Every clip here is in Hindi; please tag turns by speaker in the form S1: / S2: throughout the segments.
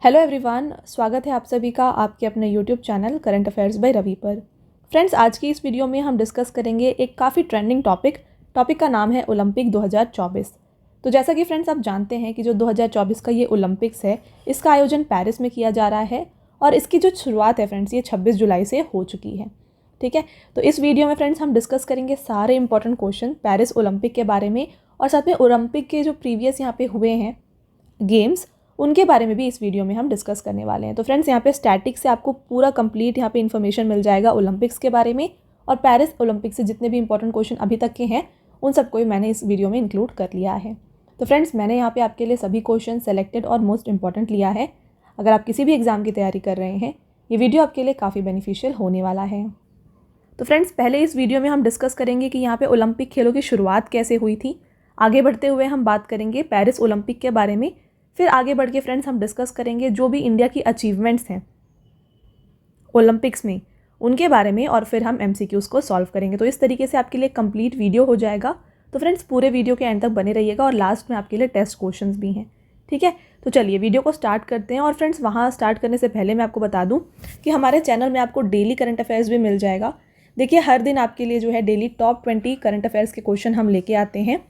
S1: हेलो एवरीवन, स्वागत है आप सभी का आपके अपने YouTube channel current affairs by Ravi पर। फ्रेंड्स, आज की इस वीडियो में हम डिस्कस करेंगे एक काफ़ी ट्रेंडिंग टॉपिक का नाम है ओलंपिक 2024। तो जैसा कि फ्रेंड्स आप जानते हैं कि जो 2024 का ये ओलंपिक्स है, इसका आयोजन पेरिस में किया जा रहा है और इसकी जो शुरुआत है फ्रेंड्स, ये 26 जुलाई से हो चुकी है। ठीक है, तो इस वीडियो में फ्रेंड्स हम डिस्कस करेंगे सारे इंपॉर्टेंट क्वेश्चन पेरिस ओलंपिक के बारे में और साथ में ओलंपिक के जो प्रीवियस यहाँ पे हुए हैं गेम्स, उनके बारे में भी इस वीडियो में हम डिस्कस करने वाले हैं। तो फ्रेंड्स, यहाँ पे स्टैटिक से आपको पूरा कंप्लीट यहाँ पे इन्फॉर्मेशन मिल जाएगा ओलंपिक्स के बारे में, और पेरिस ओलंपिक्स से जितने भी इंपॉर्टेंट क्वेश्चन अभी तक के हैं उन सबको मैंने इस वीडियो में इंक्लूड कर लिया है। तो फ्रेंड्स, मैंने यहाँ पे आपके लिए सभी क्वेश्चन सेलेक्टेड और मोस्ट इंपॉर्टेंट लिया है। अगर आप किसी भी एग्जाम की तैयारी कर रहे हैं, ये वीडियो आपके लिए काफ़ी बेनिफिशियल होने वाला है। तो फ्रेंड्स, पहले इस वीडियो में हम डिस्कस करेंगे कि यहाँ पे ओलंपिक खेलों की शुरुआत कैसे हुई थी। आगे बढ़ते हुए हम बात करेंगे पेरिस ओलंपिक के बारे में। फिर आगे बढ़ के फ्रेंड्स हम डिस्कस करेंगे जो भी इंडिया की अचीवमेंट्स हैं ओलंपिक्स में, उनके बारे में, और फिर हम एमसीक्यूज़ को सॉल्व करेंगे। तो इस तरीके से आपके लिए कंप्लीट वीडियो हो जाएगा। तो फ्रेंड्स, पूरे वीडियो के एंड तक बने रहिएगा और लास्ट में आपके लिए टेस्ट क्वेश्चंस भी हैं। ठीक है, तो चलिए वीडियो को स्टार्ट करते हैं। और फ्रेंड्स, वहाँ स्टार्ट करने से पहले मैं आपको बता दूँ कि हमारे चैनल में आपको डेली करंट अफेयर्स भी मिल जाएगा। देखिए, हर दिन आपके लिए जो है डेली टॉप 20 करंट अफेयर्स के क्वेश्चन हम लेके आते हैं,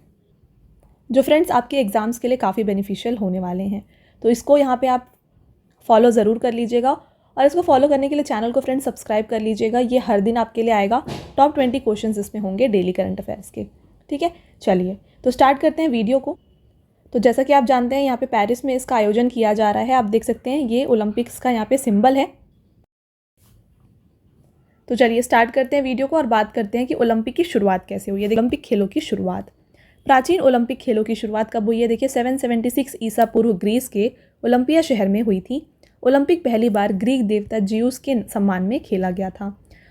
S1: जो फ्रेंड्स आपके एग्ज़ाम्स के लिए काफ़ी बेनिफिशियल होने वाले हैं। तो इसको यहाँ पे आप फॉलो ज़रूर कर लीजिएगा, और इसको फॉलो करने के लिए चैनल को फ्रेंड्स सब्सक्राइब कर लीजिएगा। ये हर दिन आपके लिए आएगा, टॉप 20 क्वेश्चंस इसमें होंगे डेली करंट अफेयर्स के। ठीक है, चलिए तो स्टार्ट करते हैं वीडियो को। तो जैसा कि आप जानते हैं, यहाँ पे पेरिस में इसका आयोजन किया जा रहा है। आप देख सकते हैं ये ओलंपिक्स का यहाँ पे सिंबल है। तो चलिए स्टार्ट करते हैं वीडियो को और बात करते हैं कि ओलंपिक की शुरुआत कैसे हुई है। ओलंपिक खेलों की शुरुआत, प्राचीन ओलंपिक खेलों की शुरुआत कब हुई है? देखिए, 776 ईसा पूर्व ग्रीस के ओलंपिया शहर में हुई थी। ओलंपिक पहली बार ग्रीक देवता जियूस के सम्मान में खेला गया था।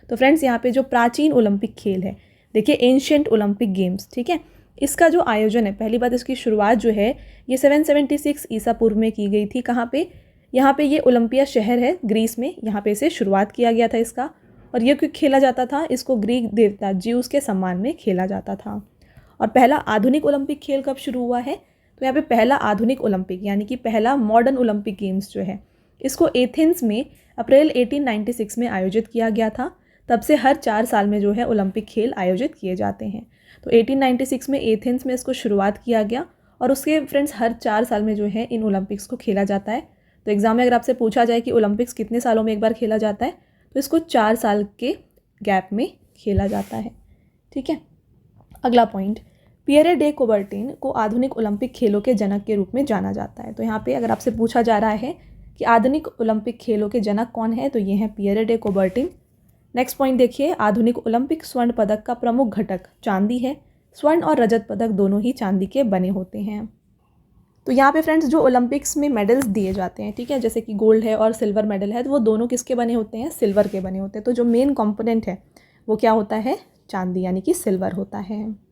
S1: तो फ्रेंड्स, यहाँ पे जो प्राचीन ओलंपिक खेल है, देखिए एंशिएंट ओलंपिक गेम्स, ठीक है, इसका जो आयोजन है, पहली बार इसकी शुरुआत जो है ये 776 ईसा पूर्व में की गई थी। कहाँ पे? यहाँ पे ये ओलंपिया शहर है ग्रीस में, यहाँ पे इसे शुरुआत किया गया था इसका। और ये क्यों खेला जाता था? इसको ग्रीक देवता जियूस के सम्मान में खेला जाता था। और पहला आधुनिक ओलंपिक खेल कब शुरू हुआ है? तो यहाँ पे पहला आधुनिक ओलंपिक यानी कि पहला मॉडर्न ओलंपिक गेम्स जो है, इसको एथेंस में अप्रैल 1896 में आयोजित किया गया था। तब से हर 4 साल में जो है ओलंपिक खेल आयोजित किए जाते हैं। तो 1896 में एथेंस में इसको शुरुआत किया गया, और उसके फ्रेंड्स हर 4 साल में जो है इन ओलंपिक्स को खेला जाता है। तो एग्जाम में अगर आपसे पूछा जाए कि ओलंपिक्स कितने सालों में एक बार खेला जाता है, तो इसको 4 साल के गैप में खेला जाता है। ठीक है, अगला पॉइंट, पियरे डे कोबर्टिन को आधुनिक ओलंपिक खेलों के जनक के रूप में जाना जाता है। तो यहाँ पे अगर आपसे पूछा जा रहा है कि आधुनिक ओलंपिक खेलों के जनक कौन है, तो ये हैं Pierre day Coubertin. Next point देखिए, आधुनिक ओलंपिक स्वर्ण पदक का प्रमुख घटक चांदी है। स्वर्ण और रजत पदक दोनों ही चांदी के बने होते हैं। तो यहाँ पे फ्रेंड्स जो ओलंपिक्स में मेडल्स दिए जाते हैं, ठीक है, जैसे कि गोल्ड है और सिल्वर मेडल है, तो वो दोनों किसके बने होते हैं? सिल्वर के बने होते हैं। तो जो मेन कंपोनेंट है वो क्या होता है? चांदी यानी कि सिल्वर होता है।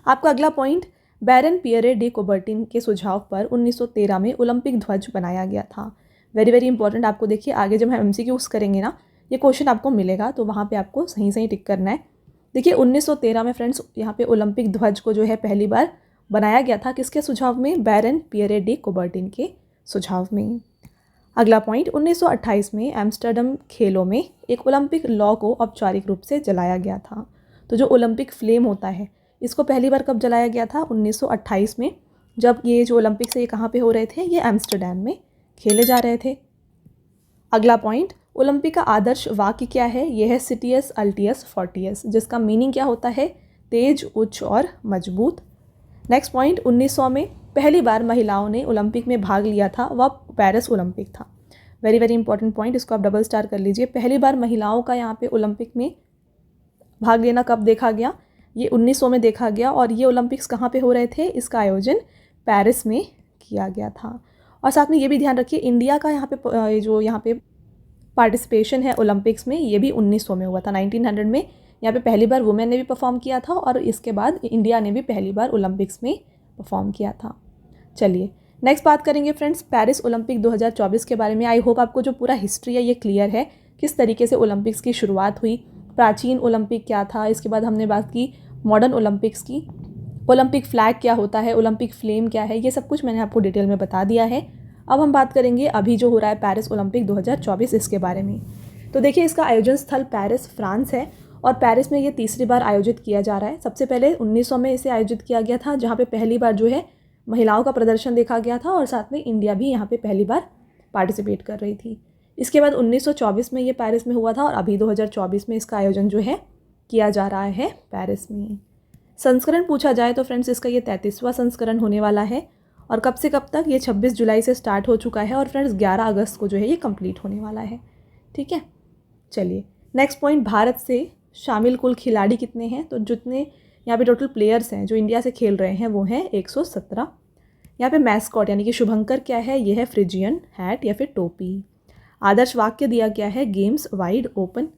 S1: आपका अगला पॉइंट, बैरन पियरे डे कोबर्टिन के सुझाव पर 1913 में ओलंपिक ध्वज बनाया गया था। Very very important. आपको देखिए आगे जब हम एमसीक्यूज़ करेंगे ना, ये क्वेश्चन आपको मिलेगा, तो वहाँ पे आपको सही सही टिक करना है। देखिए 1913 में फ्रेंड्स यहाँ पे ओलंपिक ध्वज को जो है पहली बार बनाया गया था। किसके सुझाव में? बैरन पियरे डे कोबर्टिन के सुझाव में। अगला पॉइंट, 1928 में एम्स्टर्डम खेलों में एक ओलंपिक लॉ को औपचारिक रूप से जलाया गया था। तो जो ओलंपिक फ्लेम होता है, इसको पहली बार कब जलाया गया था? 1928 में, जब ये जो ओलंपिक्स है ये कहाँ पे हो रहे थे? ये एम्स्टर्डम में खेले जा रहे थे। अगला पॉइंट, ओलंपिक का आदर्श वाक्य क्या है? यह है सिटियस अल्टियस फोर्टियस, जिसका मीनिंग क्या होता है? तेज, उच्च और मजबूत। नेक्स्ट पॉइंट, 1900 में पहली बार महिलाओं ने ओलंपिक में भाग लिया था, वह पेरिस ओलंपिक था। वेरी वेरी इंपॉर्टेंट पॉइंट, इसको आप डबल स्टार कर लीजिए। पहली बार महिलाओं का यहाँ पे ओलंपिक में भाग लेना कब देखा गया? ये 1900 में देखा गया। और ये ओलंपिक्स कहाँ पे हो रहे थे? इसका आयोजन पेरिस में किया गया था। और साथ में ये भी ध्यान रखिए, इंडिया का यहाँ पे जो यहाँ पे पार्टिसिपेशन है ओलंपिक्स में, ये भी 1900 में हुआ था। 1900 में यहाँ पे पहली बार वुमेन ने भी परफॉर्म किया था, और इसके बाद इंडिया ने भी पहली बार ओलंपिक्स में परफॉर्म किया था। चलिए नेक्स्ट बात करेंगे फ्रेंड्स पेरिस ओलंपिक 2024 के बारे में। आई होप आपको जो पूरा हिस्ट्री है ये क्लियर है, किस तरीके से ओलंपिक्स की शुरुआत हुई, प्राचीन ओलंपिक क्या था, इसके बाद हमने बात की मॉडर्न ओलंपिक्स की, ओलंपिक फ्लैग क्या होता है, ओलंपिक फ्लेम क्या है, ये सब कुछ मैंने आपको डिटेल में बता दिया है। अब हम बात करेंगे अभी जो हो रहा है पेरिस ओलंपिक 2024 इसके बारे में। तो देखिए इसका आयोजन स्थल पेरिस फ्रांस है और पेरिस में ये तीसरी बार आयोजित किया जा रहा है। सबसे पहले 1900 में इसे आयोजित किया गया था, जहाँ पे पहली बार जो है महिलाओं का प्रदर्शन देखा गया था और साथ में इंडिया भी यहाँ पे पहली बार पार्टिसिपेट कर रही थी। इसके बाद 1924 में ये पेरिस में हुआ था और अभी 2024 में इसका आयोजन जो है किया जा रहा है पेरिस में। संस्करण पूछा जाए तो फ्रेंड्स इसका ये 33वां संस्करण होने वाला है और कब से कब तक, ये 26 जुलाई से स्टार्ट हो चुका है और फ्रेंड्स 11 अगस्त को जो है ये कंप्लीट होने वाला है। ठीक है, चलिए नेक्स्ट पॉइंट, भारत से शामिल कुल खिलाड़ी कितने हैं? तो जितने यहाँ पे टोटल प्लेयर्स हैं जो इंडिया से खेल रहे हैं वो हैं 117। यहाँ पे मैस्कॉट यानी कि शुभंकर क्या है? ये है फ्रिजियन हैट या फिर टोपी। आदर्श वाक्य दिया गया है गेम्स वाइड ओपन।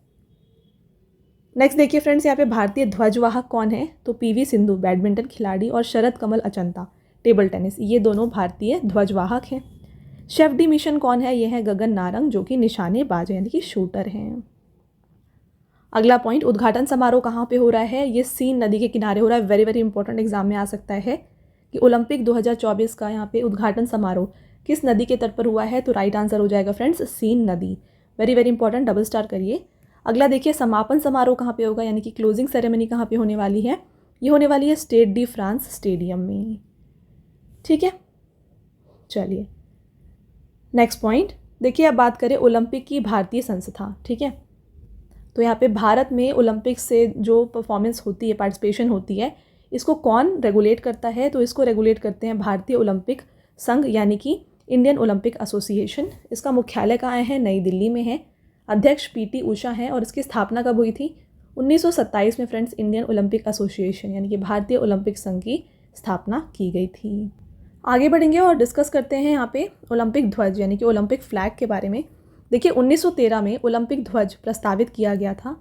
S1: नेक्स्ट देखिए फ्रेंड्स, यहाँ पे भारतीय ध्वजवाहक कौन है? तो पीवी सिंधु बैडमिंटन खिलाड़ी और शरद कमल अचंता टेबल टेनिस, ये दोनों भारतीय ध्वजवाहक हैं। शेफ डी मिशन कौन है? ये है गगन नारंग जो कि निशानेबाज यानी कि शूटर हैं। अगला पॉइंट, उद्घाटन समारोह कहाँ पे हो रहा है? ये सीन नदी के किनारे हो रहा है। वेरी वेरी इंपॉर्टेंट एग्जाम में आ सकता है कि ओलंपिक 2024 का यहाँ पे उद्घाटन समारोह किस नदी के तट पर हुआ है? तो राइट आंसर हो जाएगा फ्रेंड्स सीन नदी। Very very important, double star करिए। अगला देखिए, समापन समारोह कहाँ पे होगा यानी कि क्लोजिंग सेरेमनी कहाँ पे होने वाली है? ये होने वाली है स्टेड डी फ्रांस स्टेडियम में। ठीक है, चलिए नेक्स्ट पॉइंट देखिए, अब बात करें ओलंपिक की भारतीय संस्था। ठीक है, तो यहाँ पे भारत में ओलंपिक से जो परफॉर्मेंस होती है, पार्टिसिपेशन होती है, इसको कौन रेगुलेट करता है? तो इसको रेगुलेट करते हैं भारतीय ओलंपिक संघ यानी कि इंडियन ओलंपिक एसोसिएशन। इसका मुख्यालय कहाँ है? नई दिल्ली में है। अध्यक्ष पीटी उषा हैं और इसकी स्थापना कब हुई थी? 1927 में फ्रेंड्स इंडियन ओलंपिक एसोसिएशन यानी कि भारतीय ओलंपिक संघ की स्थापना की गई थी। आगे बढ़ेंगे और डिस्कस करते हैं यहाँ पे ओलंपिक ध्वज यानी कि ओलंपिक फ्लैग के बारे में। देखिए 1913 में ओलंपिक ध्वज प्रस्तावित किया गया था।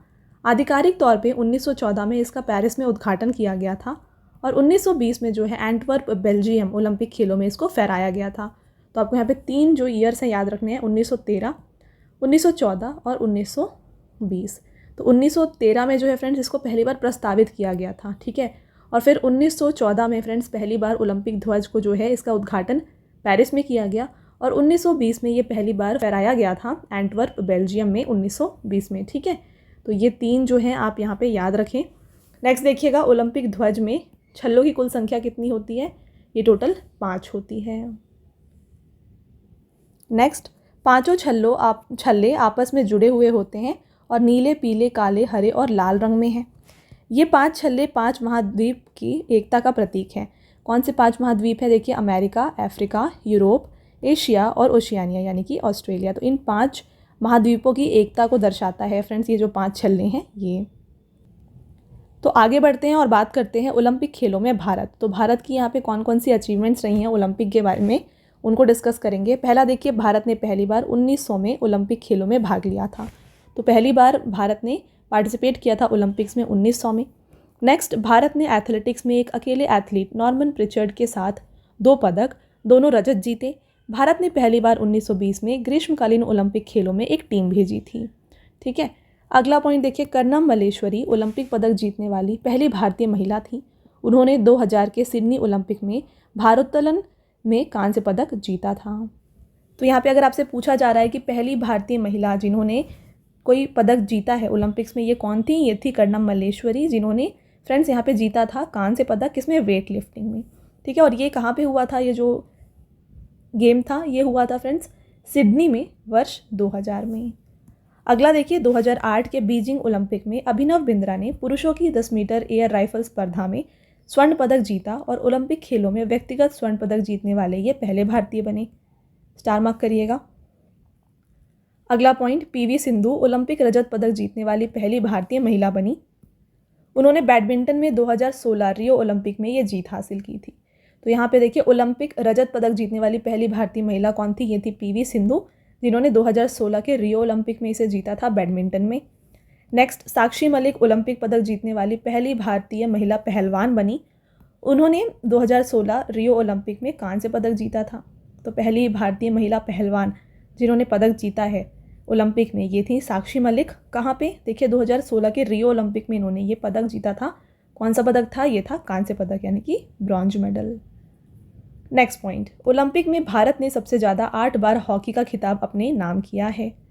S1: आधिकारिक तौर पे 1914 में इसका पेरिस में उद्घाटन किया गया था और 1920 में जो है एंटवर्प बेल्जियम ओलंपिक खेलों में इसको फहराया गया था। तो आपको यहाँ पे 3 जो ईयर्स हैं याद रखने हैं, 1913, 1914 और 1920। तो 1913 में जो है फ्रेंड्स इसको पहली बार प्रस्तावित किया गया था। ठीक है, और फिर 1914 में फ्रेंड्स पहली बार ओलंपिक ध्वज को जो है इसका उद्घाटन पेरिस में किया गया और 1920 में ये पहली बार फहराया गया था एंटवर्प बेल्जियम में 1920 में। ठीक है, तो ये 3 जो हैं आप यहाँ पे याद रखें। नेक्स्ट देखिएगा, ओलंपिक ध्वज में छल्लों की कुल संख्या कितनी होती है? ये टोटल 5 होती है। नेक्स्ट, पांचों छल्ले आपस में जुड़े हुए होते हैं और नीले, पीले, काले, हरे और लाल रंग में हैं। ये 5 छल्ले 5 महाद्वीप की एकता का प्रतीक हैं। कौन से 5 महाद्वीप हैं? देखिए अमेरिका, अफ्रीका, यूरोप, एशिया और ओशियानिया यानी कि ऑस्ट्रेलिया। तो इन 5 महाद्वीपों की एकता को दर्शाता है फ्रेंड्स ये जो 5 छल्ले हैं ये। तो आगे बढ़ते हैं और बात करते हैं ओलंपिक खेलों में भारत। तो भारत की यहाँ पे कौन कौन सी अचीवमेंट्स रही हैं ओलंपिक के बारे में, उनको डिस्कस करेंगे। पहला देखिए, भारत ने पहली बार 1900 में ओलंपिक खेलों में भाग लिया था। तो पहली बार भारत ने पार्टिसिपेट किया था ओलंपिक्स में 1900 में। नेक्स्ट, भारत ने एथलेटिक्स में एक अकेले एथलीट नॉर्मन प्रिचर्ड के साथ 2 पदक, दोनों रजत जीते। भारत ने पहली बार 1920 में ग्रीष्मकालीन ओलंपिक खेलों में एक टीम भेजी थी। ठीक है, अगला पॉइंट देखिए, कर्णम मल्लेश्वरी ओलंपिक पदक जीतने वाली पहली भारतीय महिला थी। उन्होंने 2000 के सिडनी ओलंपिक में भारोत्तोलन में कांस्य पदक जीता था। तो यहाँ पे अगर आपसे पूछा जा रहा है कि पहली भारतीय महिला जिन्होंने कोई पदक जीता है ओलंपिक्स में, ये कौन थी? ये थी कर्णम मल्लेश्वरी, जिन्होंने फ्रेंड्स यहाँ पे जीता था कांस्य पदक, किसमें? वेट लिफ्टिंग में। ठीक है, और ये कहाँ पे हुआ था? ये जो गेम था ये हुआ था फ्रेंड्स सिडनी में वर्ष 2000 में। अगला देखिए, 2008 के बीजिंग ओलंपिक में अभिनव बिंद्रा ने पुरुषों की 10 मीटर एयर राइफल स्पर्धा में स्वर्ण पदक जीता और ओलंपिक खेलों में व्यक्तिगत स्वर्ण पदक जीतने वाले ये पहले भारतीय बने। स्टार मार्क करिएगा। अगला पॉइंट, पीवी सिंधु ओलंपिक रजत पदक जीतने वाली पहली भारतीय महिला बनी। उन्होंने बैडमिंटन में 2016 रियो ओलंपिक में ये जीत हासिल की थी। तो यहाँ पे देखिए, ओलंपिक रजत पदक जीतने वाली पहली भारतीय महिला कौन थी? ये थी पीवी सिंधु, जिन्होंने 2016 के रियो ओलंपिक में इसे जीता था बैडमिंटन में। नेक्स्ट, साक्षी मलिक ओलंपिक पदक जीतने वाली पहली भारतीय महिला पहलवान बनी। उन्होंने 2016 रियो ओलंपिक में कांस्य पदक जीता था। तो पहली भारतीय महिला पहलवान जिन्होंने पदक जीता है ओलंपिक में ये थी साक्षी मलिक। कहाँ पे? देखिए 2016 के रियो ओलंपिक में इन्होंने ये पदक जीता था। कौन सा पदक था? ये था कांस्य पदक यानी कि bronze medal. Next point, Olympic में भारत ने सबसे ज़्यादा 8 बार हॉकी का खिताब अपने नाम किया है।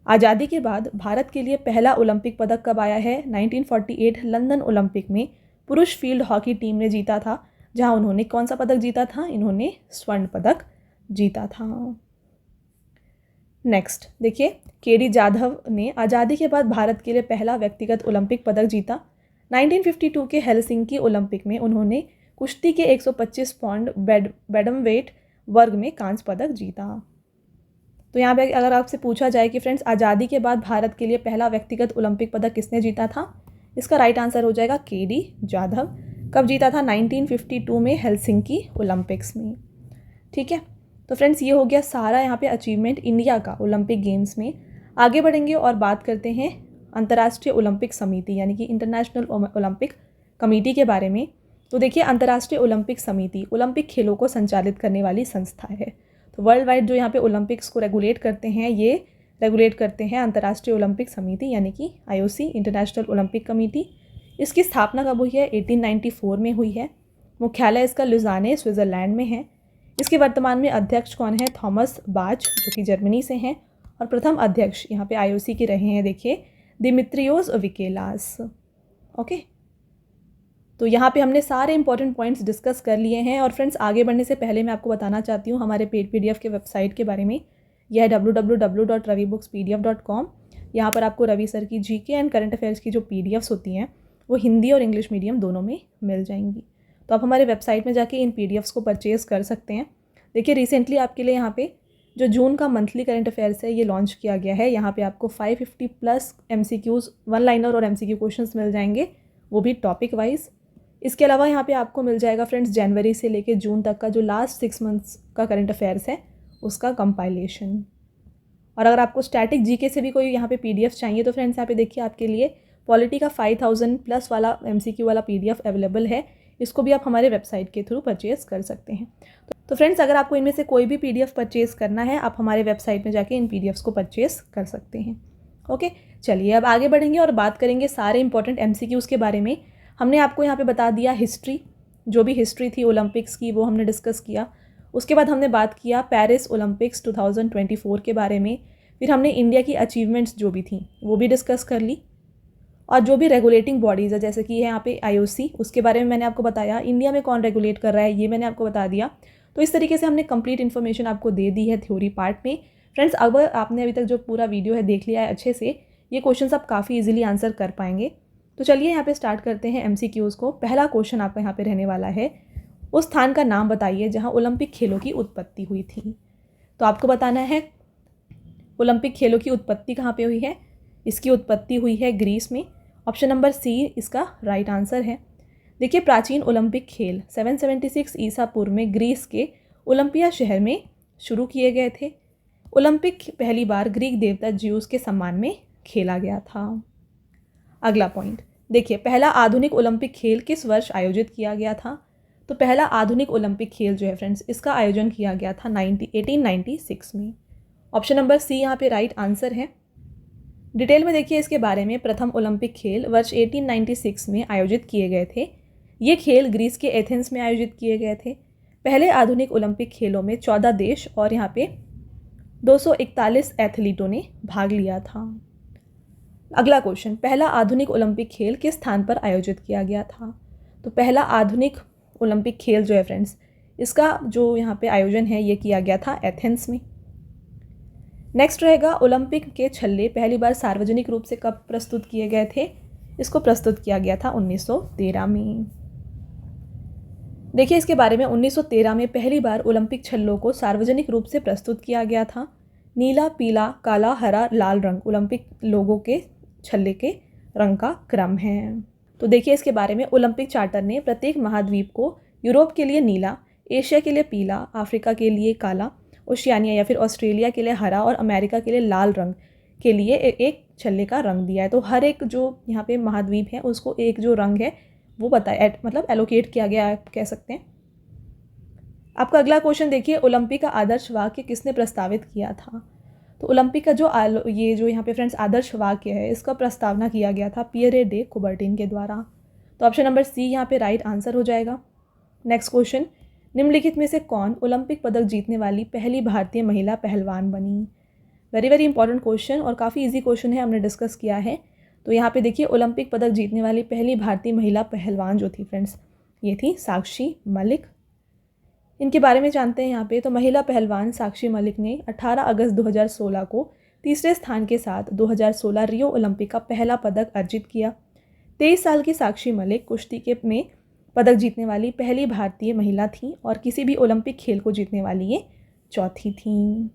S1: आज़ादी के बाद भारत के लिए पहला ओलंपिक पदक कब आया है? 1948 लंदन ओलंपिक में पुरुष फील्ड हॉकी टीम ने जीता था, जहां उन्होंने कौन सा पदक जीता था? इन्होंने स्वर्ण पदक जीता था। नेक्स्ट देखिए, केडी जाधव ने आज़ादी के बाद भारत के लिए पहला व्यक्तिगत ओलंपिक पदक जीता। 1952 के हेलसिंकी ओलंपिक में उन्होंने कुश्ती के 125 पाउंड बैडमवेट वर्ग में कांस्य पदक जीता। तो यहाँ पे अगर आपसे पूछा जाए कि फ्रेंड्स आज़ादी के बाद भारत के लिए पहला व्यक्तिगत ओलंपिक पदक किसने जीता था, इसका राइट आंसर हो जाएगा केडी जाधव। कब जीता था? 1952 में हेलसिंकी ओलंपिक्स में। ठीक है, तो फ्रेंड्स ये हो गया सारा यहाँ पे अचीवमेंट इंडिया का ओलंपिक गेम्स में। आगे बढ़ेंगे और बात करते हैं अंतर्राष्ट्रीय ओलंपिक समिति यानी कि इंटरनेशनल ओलंपिक कमेटी के बारे में। तो देखिए, अंतर्राष्ट्रीय ओलंपिक समिति ओलंपिक खेलों को संचालित करने वाली संस्था है। तो वर्ल्ड वाइड जो यहाँ पे ओलंपिक्स को रेगुलेट करते हैं, ये रेगुलेट करते हैं अंतर्राष्ट्रीय ओलंपिक समिति यानी कि IOC, इंटरनेशनल ओलंपिक कमेटी। इसकी स्थापना कब हुई है? 1894 में हुई है। मुख्यालय इसका लुज़ाने, स्विट्ज़रलैंड में है। इसके वर्तमान में अध्यक्ष कौन है? थॉमस बाच, जो कि जर्मनी से हैं। और प्रथम अध्यक्ष यहाँ पे IOC के रहे हैं, देखिए, दिमित्रियोस विकेलास। ओके, तो यहाँ पे हमने सारे इंपॉर्टेंट पॉइंट्स डिस्कस कर लिए हैं। और फ्रेंड्स, आगे बढ़ने से पहले मैं आपको बताना चाहती हूँ हमारे पेड PDF के वेबसाइट के बारे में। यह है www.ravibooks.pdf.com। यहाँ पर आपको रवि सर की GK एंड करंट अफेयर्स की जो PDFs होती हैं वो हिंदी और इंग्लिश मीडियम दोनों में मिल जाएंगी। तो आप हमारे वेबसाइट में जाके इन PDFs को परचेज़ कर सकते हैं। देखिए, रिसेंटली आपके लिए यहाँ पे जो जून का मंथली करंट अफेयर्स है ये लॉन्च किया गया है। यहाँ पे आपको 550+ MCQs, 1 लाइनर और MCQ क्वेश्चंस मिल जाएंगे, वो भी टॉपिक वाइज। इसके अलावा यहाँ पे आपको मिल जाएगा फ्रेंड्स जनवरी से लेकर जून तक का जो लास्ट 6 मंथ्स का करंट अफेयर्स है उसका कंपाइलेशन। और अगर आपको स्टैटिक GK से भी कोई यहाँ पे PDF चाहिए तो फ्रेंड्स यहाँ पे देखिए, आपके लिए पॉलिटी का 5000+ वाला MCQ वाला PDF अवेलेबल है। इसको भी आप हमारे वेबसाइट के थ्रू परचेज़ कर सकते हैं। तो फ्रेंड्स, अगर आपको इनमें से कोई भी PDF परचेज़ करना है, आप हमारे वेबसाइट में जाके इन PDFs को परचेज़ कर सकते हैं। ओके, चलिए अब आगे बढ़ेंगे और बात करेंगे सारे इंपॉर्टेंट MCQs के बारे में। हमने आपको यहाँ पे बता दिया हिस्ट्री, जो भी हिस्ट्री थी ओलंपिक्स की वो हमने डिस्कस किया। उसके बाद हमने बात किया पेरिस ओलंपिक्स 2024 के बारे में। फिर हमने इंडिया की अचीवमेंट्स जो भी थी वो भी डिस्कस कर ली। और जो भी रेगुलेटिंग बॉडीज़ है, जैसे कि है यहाँ पे IOC, उसके बारे में मैंने आपको बताया। इंडिया में कौन रेगुलेट कर रहा है ये मैंने आपको बता दिया। तो इस तरीके से हमने कंप्लीट इन्फॉर्मेशन आपको दे दी है थ्योरी पार्ट में। फ्रेंड्स, अगर आपने अभी तक जो पूरा वीडियो है देख लिया है अच्छे से, ये क्वेश्चंस आप काफ़ी इजीली आंसर कर पाएंगे। तो चलिए यहाँ पे स्टार्ट करते हैं MCQs को। पहला क्वेश्चन आपका यहाँ पे रहने वाला है, उस स्थान का नाम बताइए जहाँ ओलंपिक खेलों की उत्पत्ति हुई थी। तो आपको बताना है ओलंपिक खेलों की उत्पत्ति कहाँ पे हुई है। इसकी उत्पत्ति हुई है ग्रीस में। ऑप्शन नंबर C इसका राइट आंसर है। देखिए, प्राचीन ओलंपिक खेल 776 ईसा पूर्व में ग्रीस के ओलंपिया शहर में शुरू किए गए थे। ओलंपिक पहली बार ग्रीक देवता ज्यूस के सम्मान में खेला गया था। अगला पॉइंट देखिए, पहला आधुनिक ओलंपिक खेल किस वर्ष आयोजित किया गया था। तो पहला आधुनिक ओलंपिक खेल जो है फ्रेंड्स, इसका आयोजन किया गया था 1896 में। ऑप्शन नंबर C यहाँ पे राइट आंसर है। डिटेल में देखिए इसके बारे में। प्रथम ओलंपिक खेल वर्ष 1896 में आयोजित किए गए थे। ये खेल ग्रीस के एथेंस में आयोजित किए गए थे। पहले आधुनिक ओलंपिक खेलों में 14 देश और यहाँ पे 241 एथलीटों ने भाग लिया था। अगला क्वेश्चन, पहला आधुनिक ओलंपिक खेल किस स्थान पर आयोजित किया गया था। तो पहला आधुनिक ओलंपिक खेल जो है फ्रेंड्स, इसका जो यहाँ पे आयोजन है ये किया गया था एथेंस में। नेक्स्ट रहेगा, ओलंपिक के छल्ले पहली बार सार्वजनिक रूप से कब प्रस्तुत किए गए थे। इसको प्रस्तुत किया गया था 1913 में। देखिए इसके बारे में, 1913 में पहली बार ओलंपिक छल्लों को सार्वजनिक रूप से प्रस्तुत किया गया था। नीला, पीला, काला, हरा, लाल रंग ओलंपिक लोगों के छल्ले के रंग का क्रम है। तो देखिए इसके बारे में, ओलंपिक चार्टर ने प्रत्येक महाद्वीप को यूरोप के लिए नीला, एशिया के लिए पीला, अफ्रीका के लिए काला, ओशियानिया या फिर ऑस्ट्रेलिया के लिए हरा और अमेरिका के लिए लाल रंग के लिए एक छल्ले का रंग दिया है। तो हर एक जो यहाँ पे महाद्वीप है उसको एक जो रंग है वो बताया, मतलब एलोकेट किया गया आप कह सकते हैं। आपका अगला क्वेश्चन देखिए, ओलंपिक का आदर्श वाक्य किसने प्रस्तावित किया था। तो ओलंपिक का ये जो यहाँ पे फ्रेंड्स आदर्श वाक्य है, इसका प्रस्तावना किया गया था पियरे डे कुबर्टिन के द्वारा। तो ऑप्शन नंबर C यहाँ पे राइट आंसर हो जाएगा। नेक्स्ट क्वेश्चन, निम्नलिखित में से कौन ओलंपिक पदक जीतने वाली पहली भारतीय महिला पहलवान बनी? वेरी वेरी इंपॉर्टेंट क्वेश्चन और काफ़ी इजी क्वेश्चन है, हमने डिस्कस किया है। तो यहाँ पे देखिए ओलंपिक पदक जीतने वाली पहली भारतीय महिला पहलवान जो थी फ्रेंड्स, ये थी साक्षी मलिक। इनके बारे में जानते हैं यहाँ पे। तो महिला पहलवान साक्षी मलिक ने 18 अगस्त 2016 को तीसरे स्थान के साथ 2016 रियो ओलंपिक का पहला पदक अर्जित किया। 23 साल की साक्षी मलिक कुश्ती के में पदक जीतने वाली पहली भारतीय महिला थी और किसी भी ओलंपिक खेल को जीतने वाली ये चौथी थी।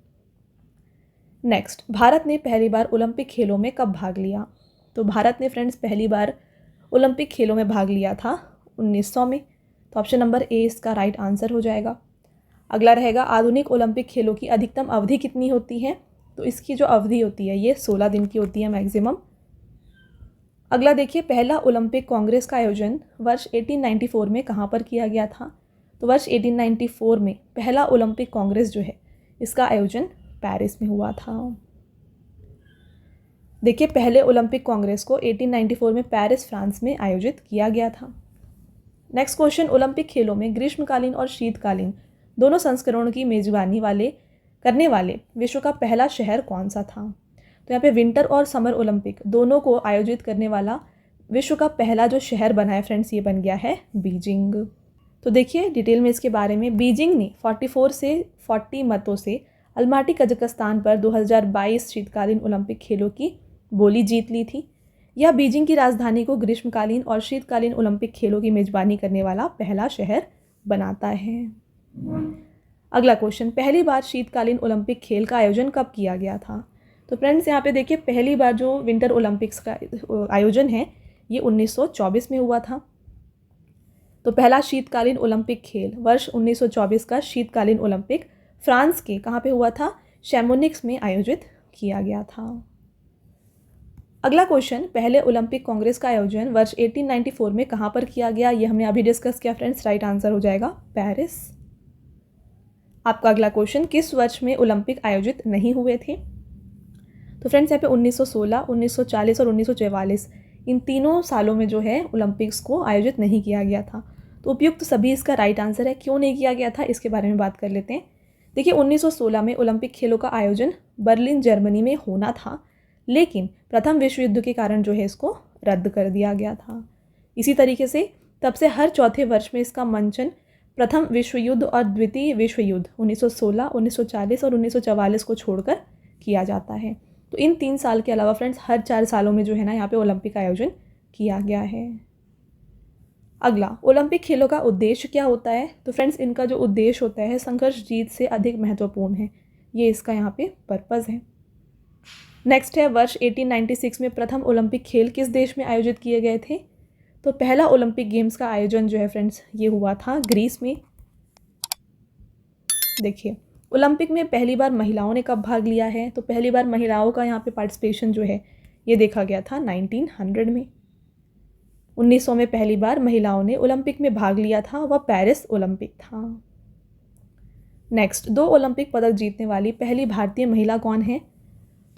S1: नेक्स्ट, भारत ने पहली बार ओलंपिक खेलों में कब भाग लिया? तो भारत ने फ्रेंड्स पहली बार ओलंपिक खेलों में भाग लिया था 1900 में। तो ऑप्शन नंबर ए इसका राइट आंसर हो जाएगा। अगला रहेगा, आधुनिक ओलंपिक खेलों की अधिकतम अवधि कितनी होती है? तो इसकी जो अवधि होती है ये 16 दिन की होती है मैक्सिमम। अगला देखिए, पहला ओलंपिक कांग्रेस का आयोजन वर्ष 1894 में कहाँ पर किया गया था? तो वर्ष 1894 में पहला ओलंपिक कांग्रेस जो है इसका आयोजन पेरिस में हुआ था। देखिए, पहले ओलंपिक कांग्रेस को 1894 में पेरिस फ्रांस में आयोजित किया गया था। नेक्स्ट क्वेश्चन, ओलंपिक खेलों में ग्रीष्मकालीन और शीतकालीन दोनों संस्करणों की मेजबानी करने वाले विश्व का पहला शहर कौन सा था? तो यहाँ पे विंटर और समर ओलंपिक दोनों को आयोजित करने वाला विश्व का पहला जो शहर बना है फ्रेंड्स, ये बन गया है बीजिंग। तो देखिए डिटेल में इसके बारे में। बीजिंग ने 44 से 40 मतों से अलमाटी कजाकिस्तान पर 2022 शीतकालीन ओलंपिक खेलों की बोली जीत ली थी। यह बीजिंग की राजधानी को ग्रीष्मकालीन और शीतकालीन ओलंपिक खेलों की मेजबानी करने वाला पहला शहर बनाता है। अगला क्वेश्चन, पहली बार शीतकालीन ओलंपिक खेल का आयोजन कब किया गया था? तो फ्रेंड्स यहाँ पे देखिए, पहली बार जो विंटर ओलंपिक्स का आयोजन है ये 1924 में हुआ था। तो पहला शीतकालीन ओलंपिक खेल वर्ष 1924 का शीतकालीन ओलंपिक फ्रांस के कहाँ पे हुआ था? शैमोनिक्स में आयोजित किया गया था। अगला क्वेश्चन, पहले ओलंपिक कांग्रेस का आयोजन वर्ष 1894 में कहाँ पर किया गया? ये हमने अभी डिस्कस किया फ्रेंड्स, राइट आंसर हो जाएगा पेरिस। आपका अगला क्वेश्चन, किस वर्ष में ओलंपिक आयोजित नहीं हुए थे? तो फ्रेंड्स यहाँ पे 1916, 1940 और 1944 इन तीनों सालों में जो है ओलंपिक्स को आयोजित नहीं किया गया था। तो उपयुक्त सभी इसका राइट आंसर है। क्यों नहीं किया गया था इसके बारे में बात कर लेते हैं। देखिए 1916 में ओलंपिक खेलों का आयोजन बर्लिन जर्मनी में होना था, लेकिन प्रथम विश्व युद्ध के कारण जो है इसको रद्द कर दिया गया था। इसी तरीके से तब से हर चौथे वर्ष में इसका मंचन प्रथम विश्व युद्ध और द्वितीय विश्व युद्ध 1916, 1940 और 1944 को छोड़कर किया जाता है। तो इन 3 साल के अलावा फ्रेंड्स हर 4 सालों में जो है ना यहाँ पे ओलंपिक का आयोजन किया गया है। अगला, ओलंपिक खेलों का उद्देश्य क्या होता है? तो फ्रेंड्स इनका जो उद्देश्य होता है संघर्ष जीत से अधिक महत्वपूर्ण है, ये इसका यहाँ पे पर्पज़ है। नेक्स्ट है, वर्ष 1896 में प्रथम ओलंपिक खेल किस देश में आयोजित किए गए थे? तो पहला ओलंपिक गेम्स का आयोजन जो है फ्रेंड्स ये हुआ था ग्रीस में। देखिए ओलंपिक में पहली बार महिलाओं ने कब भाग लिया है? तो पहली बार महिलाओं का यहाँ पे पार्टिसिपेशन जो है ये देखा गया था 1900 में। 1900 में पहली बार महिलाओं ने ओलंपिक में भाग लिया था, वह पेरिस ओलंपिक था। नेक्स्ट, 2 ओलंपिक पदक जीतने वाली पहली भारतीय महिला कौन है?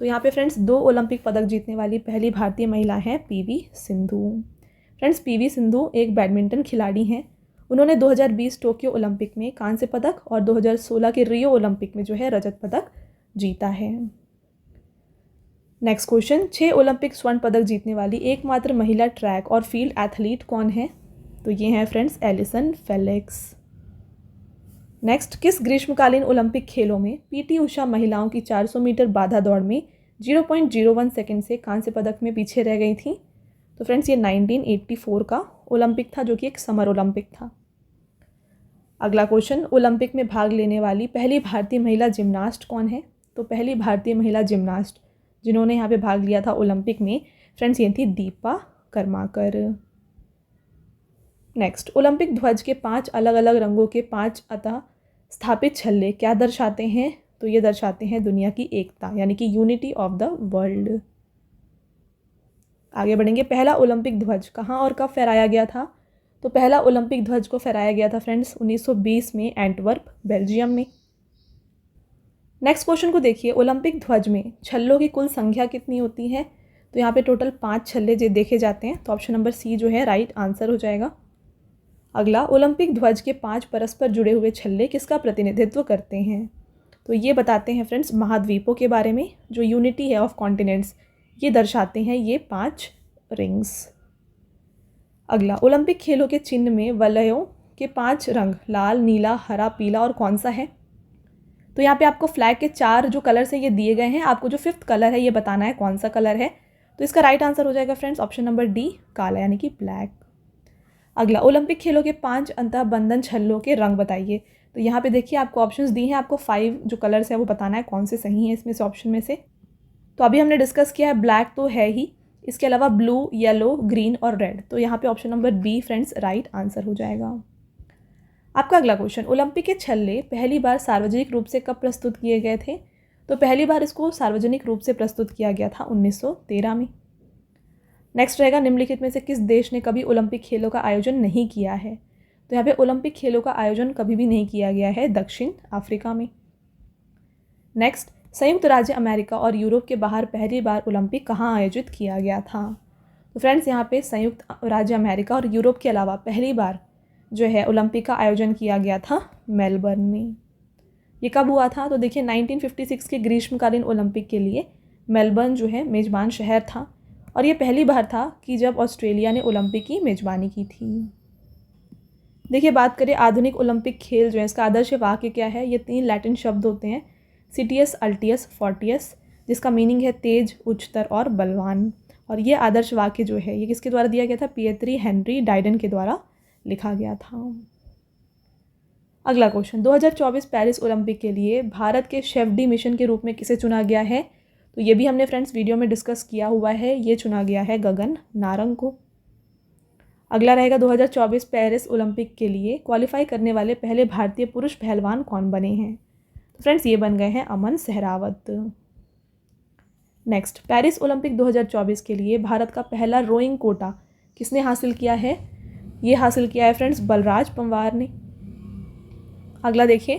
S1: तो यहाँ पे फ्रेंड्स 2 ओलंपिक पदक जीतने वाली पहली भारतीय महिला है PV Sindhu. Friends PV Sindhu एक बैडमिंटन खिलाड़ी हैं। उन्होंने 2020 टोक्यो ओलंपिक में कांस्य पदक और 2016 के रियो ओलंपिक में जो है रजत पदक जीता है। नेक्स्ट क्वेश्चन, 6 ओलंपिक स्वर्ण पदक जीतने वाली एकमात्र महिला ट्रैक और फील्ड एथलीट कौन है? तो ये हैं फ्रेंड्स एलिसन फेलिक्स। नेक्स्ट, किस ग्रीष्मकालीन ओलंपिक खेलों में पीटी उषा महिलाओं की 400 मीटर बाधा दौड़ में 0.01 सेकेंड से कांस्य पदक में पीछे रह गई थी? तो फ्रेंड्स ये 1984 का ओलंपिक था जो कि एक समर ओलंपिक था। अगला क्वेश्चन, ओलंपिक में भाग लेने वाली पहली भारतीय महिला जिम्नास्ट कौन है? तो पहली भारतीय महिला जिम्नास्ट जिन्होंने यहाँ पे भाग लिया था ओलंपिक में फ्रेंड्स ये थी दीपा कर्माकर। नेक्स्ट, ओलंपिक ध्वज के 5 अलग अलग रंगों के 5 अतः स्थापित छल्ले क्या दर्शाते हैं? तो ये दर्शाते हैं दुनिया की एकता यानी कि यूनिटी ऑफ द वर्ल्ड। आगे बढ़ेंगे, पहला ओलंपिक ध्वज कहाँ और कब फहराया गया था? तो पहला ओलंपिक ध्वज को फहराया गया था फ्रेंड्स 1920 में एंटवर्प बेल्जियम में। नेक्स्ट क्वेश्चन को देखिए, ओलंपिक ध्वज में छल्लों की कुल संख्या कितनी होती है? तो यहाँ पे टोटल 5 छल्ले जो देखे जाते हैं। तो ऑप्शन नंबर सी जो है राइट आंसर हो जाएगा। अगला, ओलंपिक ध्वज के 5 परस्पर जुड़े हुए छल्ले किसका प्रतिनिधित्व करते हैं? तो ये बताते हैं फ्रेंड्स महाद्वीपों के बारे में, जो यूनिटी है ऑफ कॉन्टिनेंट्स, ये दर्शाते हैं ये 5 रिंग्स। अगला, ओलंपिक खेलों के चिन्ह में वलयों के 5 रंग लाल, नीला, हरा, पीला और कौन सा है? तो यहाँ पे आपको फ्लैग के 4 जो कलर्स हैं ये दिए गए हैं, आपको जो 5th कलर है ये बताना है कौन सा कलर है। तो इसका राइट आंसर हो जाएगा फ्रेंड्स ऑप्शन नंबर डी, काला यानी कि ब्लैक। अगला, ओलंपिक खेलों के 5 अंतः बंधन छल्लों के रंग बताइए। तो यहाँ पे देखिए आपको ऑप्शंस दी हैं, आपको 5 जो कलर्स है वो बताना है कौन से सही हैं इसमें से ऑप्शन में से। तो अभी हमने डिस्कस किया है ब्लैक तो है ही, इसके अलावा ब्लू, येलो, ग्रीन और रेड। तो यहाँ पे option number be friends right answer हो जाएगा। आपका अगला क्वेश्चन, ओलंपिक के छल्ले पहली बार सार्वजनिक रूप से कब प्रस्तुत किए गए थे? तो पहली बार इसको सार्वजनिक रूप से प्रस्तुत किया गया था 1913 में। नेक्स्ट रहेगा, निम्नलिखित में से किस देश ने कभी ओलंपिक खेलों का आयोजन नहीं किया है? तो यहाँ पे ओलंपिक खेलों का आयोजन कभी भी नहीं किया गया है दक्षिण अफ्रीका में। नेक्स्ट, संयुक्त राज्य अमेरिका और यूरोप के बाहर पहली बार ओलंपिक कहाँ आयोजित किया गया था? तो फ्रेंड्स यहाँ पे संयुक्त राज्य अमेरिका और यूरोप के अलावा पहली बार जो है ओलंपिक का आयोजन किया गया था मेलबर्न में। ये कब हुआ था? तो देखिए 1956 के ग्रीष्मकालीन ओलंपिक के लिए मेलबर्न जो है मेज़बान शहर था, और ये पहली बार था कि जब ऑस्ट्रेलिया ने ओलंपिक की मेज़बानी की थी। देखिए बात करें आधुनिक ओलंपिक खेल जो है इसका आदर्श वाक्य क्या है? ये 3 लैटिन शब्द होते हैं, सिटियस, अल्टियस, फोर्टियस, जिसका मीनिंग है तेज, उच्चतर और बलवान। और ये आदर्श वाक्य जो है ये किसके द्वारा दिया गया था? पिएत्री हेनरी डाइडन के द्वारा लिखा गया था। अगला क्वेश्चन, 2024 पेरिस ओलंपिक के लिए भारत के शेफ डी मिशन के रूप में किसे चुना गया है? तो ये भी हमने फ्रेंड्स वीडियो में डिस्कस किया हुआ है, ये चुना गया है गगन नारंग को। अगला रहेगा, 2024 पेरिस ओलंपिक के लिए क्वालिफाई करने वाले पहले भारतीय पुरुष पहलवान कौन बने हैं? तो फ्रेंड्स ये बन गए हैं अमन सहरावत। नेक्स्ट, पेरिस ओलंपिक 2024 के लिए भारत का पहला रोइंग कोटा किसने हासिल किया है? ये हासिल किया है फ्रेंड्स बलराज पंवार ने। अगला देखिए,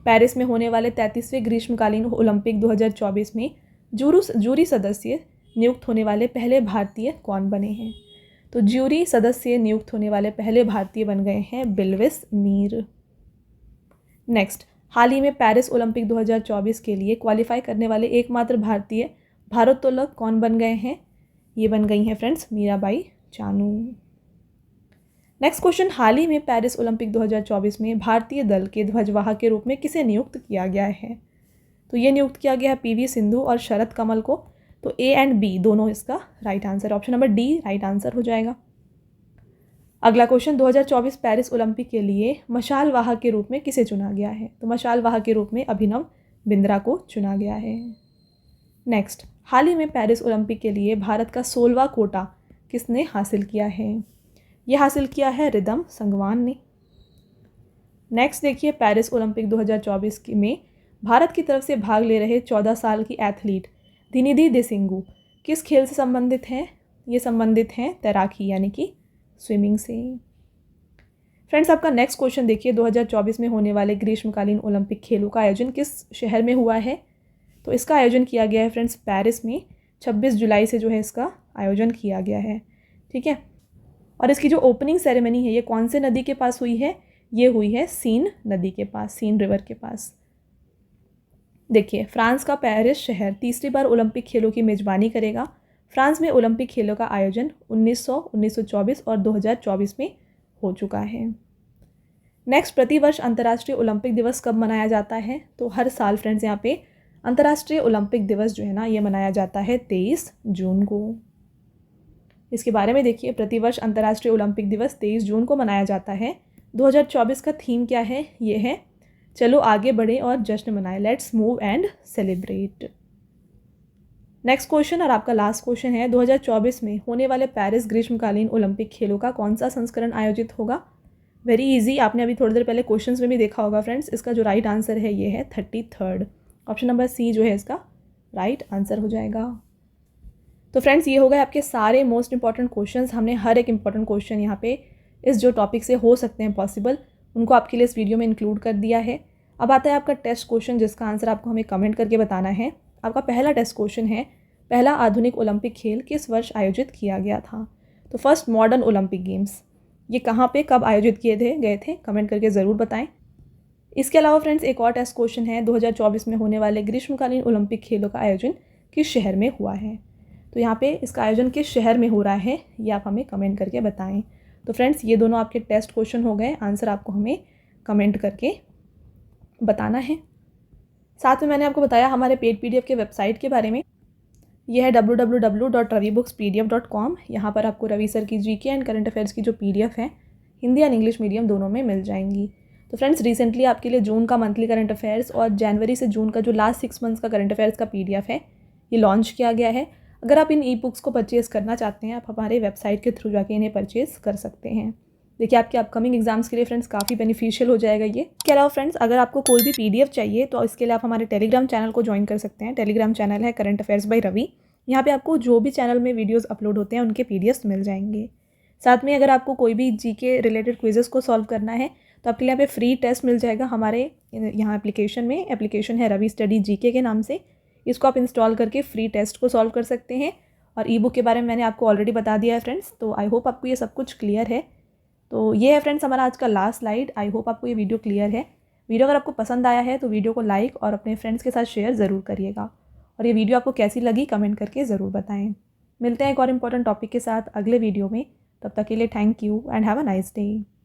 S1: पेरिस में होने वाले 33वें ग्रीष्मकालीन ओलंपिक 2024 में जूरी सदस्य नियुक्त होने वाले पहले भारतीय कौन बने हैं? तो ज्यूरी सदस्य नियुक्त होने वाले पहले भारतीय बन गए हैं बिल्विस मीर। नेक्स्ट, हाल ही में पेरिस ओलंपिक 2024 के लिए क्वालिफाई करने वाले एकमात्र भारतीय भारोत्तोलक कौन बन गए हैं? ये बन गई हैं friends Mirabai Chanu. Next question, हाल ही में पेरिस ओलंपिक 2024 में भारतीय दल के ध्वजवाहक के रूप में किसे नियुक्त किया गया है? तो ये नियुक्त किया गया है पीवी सिंधु और शरद कमल को। तो ए एंड बी दोनों इसका right answer, option number D right answer हो जाएगा। अगला क्वेश्चन, 2024 पेरिस ओलंपिक के लिए मशाल वाहक के रूप में किसे चुना गया है? तो मशाल वाहक के रूप में अभिनव बिंद्रा को चुना गया है। नेक्स्ट, हाल ही में पेरिस ओलंपिक के लिए भारत का 16वां कोटा किसने हासिल किया है? ये हासिल किया है रिदम संगवान ने। नेक्स्ट देखिए, पेरिस ओलंपिक 2024 में भारत की तरफ से भाग ले रहे 14 साल की एथलीट दिनिधि देसिंगू किस खेल से संबंधित हैं? ये संबंधित हैं तैराकी यानी कि स्विमिंग से। फ्रेंड्स आपका नेक्स्ट क्वेश्चन देखिए, 2024 में होने वाले ग्रीष्मकालीन ओलंपिक खेलों का आयोजन किस शहर में हुआ है? तो इसका आयोजन किया गया है फ्रेंड्स पेरिस में। 26 जुलाई से जो है इसका आयोजन किया गया है, ठीक है। और इसकी जो ओपनिंग सेरेमनी है ये कौन से नदी के पास हुई है? ये हुई है सीन नदी के पास, सीन रिवर के पास। देखिए, फ्रांस का पेरिस शहर तीसरी बार ओलंपिक खेलों की मेज़बानी करेगा। फ्रांस में ओलंपिक खेलों का आयोजन 1900, 1924 और 2024 में हो चुका है। नेक्स्ट, प्रतिवर्ष अंतर्राष्ट्रीय ओलंपिक दिवस कब मनाया जाता है? तो हर साल फ्रेंड्स यहाँ पे अंतर्राष्ट्रीय ओलंपिक दिवस जो है ना ये मनाया जाता है 23 जून को। इसके बारे में देखिए, प्रतिवर्ष अंतर्राष्ट्रीय ओलंपिक दिवस 23 जून को मनाया जाता है। 2024 का थीम क्या है? ये है चलो आगे बढ़े और जश्न मनाएं, let's move and celebrate. Next question और आपका लास्ट क्वेश्चन है, 2024 में होने वाले पेरिस ग्रीष्मकालीन ओलंपिक खेलों का कौन सा संस्करण आयोजित होगा? वेरी इजी, आपने अभी थोड़ी देर पहले क्वेश्चंस में भी देखा होगा फ्रेंड्स। इसका जो राइट आंसर है ये है 33rd, ऑप्शन नंबर सी जो है इसका राइट आंसर हो जाएगा। तो फ्रेंड्स ये हो गए आपके सारे मोस्ट इंपॉर्टेंट क्वेश्चंस। हमने हर एक इंपॉर्टेंट क्वेश्चन यहाँ पे इस जो टॉपिक से हो सकते हैं पॉसिबल, उनको आपके लिए इस वीडियो में इंक्लूड कर दिया है। अब आता है आपका टेस्ट क्वेश्चन जिसका आंसर आपको हमें कमेंट करके बताना है। आपका पहला टेस्ट क्वेश्चन है, पहला आधुनिक ओलंपिक खेल किस वर्ष आयोजित किया गया था? तो फर्स्ट मॉडर्न ओलंपिक गेम्स ये कहाँ पे कब आयोजित किए गए थे कमेंट करके ज़रूर बताएं। इसके अलावा फ्रेंड्स एक और टेस्ट क्वेश्चन है, 2024 में होने वाले ग्रीष्मकालीन ओलंपिक खेलों का आयोजन किस शहर में हुआ है। तो यहाँ पे इसका आयोजन किस शहर में हो रहा है ये आप हमें कमेंट करके बताएं। तो फ्रेंड्स ये दोनों आपके टेस्ट क्वेश्चन हो गए, आंसर आपको हमें कमेंट करके बताना है। साथ में मैंने आपको बताया हमारे पेड PDF के वेबसाइट के बारे में। यह है www.ravibookspdf.com। यहाँ पर आपको रवि सर की GK एंड करंट अफेयर्स की जो PDF है हिंदी एंड इंग्लिश मीडियम दोनों में मिल जाएंगी। तो फ्रेंड्स रिसेंटली आपके लिए जून का मंथली करंट अफेयर्स और जनवरी से जून का जो लास्ट 6 मंथ्स का करंट अफेयर्स का PDF है ये लॉन्च किया गया है। अगर आप इन ई-बुक्स को परचेज़ करना चाहते हैं आप हमारे वेबसाइट के थ्रू जाके इन्हें परचेज़ कर सकते हैं। देखिए आपके अपकमिंग एग्जाम्स के लिए फ्रेंड्स काफ़ी बेनिफिशियल हो जाएगा ये। इसके अलावा फ्रेंड्स अगर आपको कोई भी PDF चाहिए तो इसके लिए आप हमारे टेलीग्राम चैनल को ज्वाइन कर सकते हैं। टेलीग्राम चैनल है करंट अफेयर्स बाय रवि। यहाँ पे आपको जो भी चैनल में वीडियोस अपलोड होते हैं उनके PDFs मिल जाएंगे। साथ में अगर आपको कोई भी GK रिलेटेड क्विजेस को सॉल्व करना है तो आपके लिए यहाँ पे फ्री टेस्ट मिल जाएगा हमारे यहाँ एप्लीकेशन में। एप्लीकेशन है रवि स्टडी GK के नाम से। इसको आप इंस्टॉल करके फ्री टेस्ट को सॉल्व कर सकते हैं। और ई-बुक के बारे में मैंने आपको ऑलरेडी बता दिया है फ्रेंड्स। तो आई होप आपको ये सब कुछ क्लियर है। तो ये है फ्रेंड्स हमारा आज का लास्ट स्लाइड। आई होप आपको ये वीडियो क्लियर है। वीडियो अगर आपको पसंद आया है तो वीडियो को लाइक और अपने फ्रेंड्स के साथ शेयर ज़रूर करिएगा। और ये वीडियो आपको कैसी लगी कमेंट करके ज़रूर बताएं। मिलते हैं एक और इम्पॉर्टेंट टॉपिक के साथ अगले वीडियो में। तब तक के लिए thank you and have a nice day.